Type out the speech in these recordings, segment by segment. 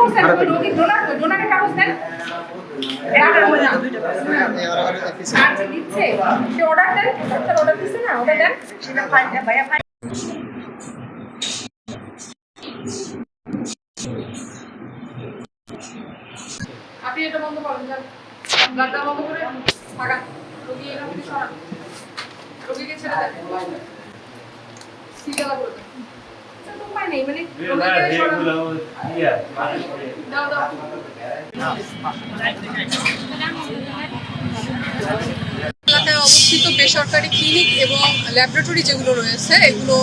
করছেন রোগী ডোনারের কাগজ দেন আর যে দিচ্ছে সে অর্ডার দেন অর্ডার দিচ্ছে না অর্ডার দেন সেটা ভাইয়া আপনি এটা বন্ধ করেন যান ব্লাডটা বন্ধ করে থাকা রোগী এরকম সরান রোগীকে ছেড়ে দেন সিগা করে দেন তো উপায় নেই মানে রোগীকে সরান দাও দাও এলাকায় অবস্থিত বেসরকারি ক্লিনিক এবং ল্যাবরেটরি যেগুলো রয়েছে এগুলো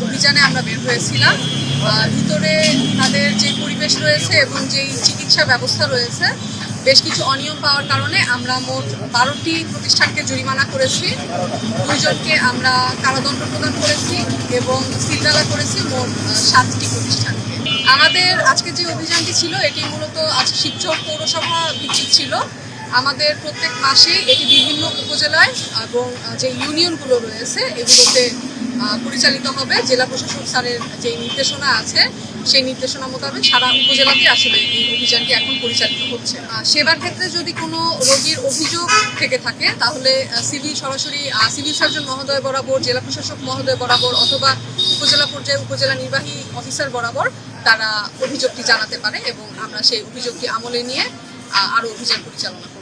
অভিযানে আমরা বের হয়েছিলাম। ভিতরে তাদের যে পরিবেশ রয়েছে এবং যেই চিকিৎসা ব্যবস্থা রয়েছে বেশ কিছু অনিয়ম পাওয়ার কারণে আমরা মোট 12টি প্রতিষ্ঠানকে জরিমানা করেছি, 2 জনকে আমরা কারাদণ্ড প্রদান করেছি এবং সিলগালা করেছি মোট 7টি প্রতিষ্ঠানকে। আমাদের আজকে যে অভিযানটি ছিল এটি মূলত আজ শিবচর পৌরসভা ভিত্তিক ছিল। আমাদের প্রত্যেক মাসে এটি বিভিন্ন উপজেলায় এবং যে ইউনিয়নগুলো রয়েছে এগুলোতে পরিচালিত হবে। জেলা প্রশাসক স্যারের যে নির্দেশনা আছে সেই নির্দেশনা মোতাবেক সারা উপজেলাতে আসলে এই অভিযানটি এখন পরিচালিত হচ্ছে। সেবার ক্ষেত্রে যদি কোনো রোগীর অভিযোগ থেকে থাকে তাহলে সরাসরি সিভিল সার্জন মহোদয় বরাবর, জেলা প্রশাসক মহোদয় বরাবর অথবা উপজেলা পর্যায়ে উপজেলা নির্বাহী অফিসার বরাবর তারা অভিযোগটি জানাতে পারে এবং আমরা সেই অভিযোগটি আমলে নিয়ে আরও অভিযান পরিচালনা করি।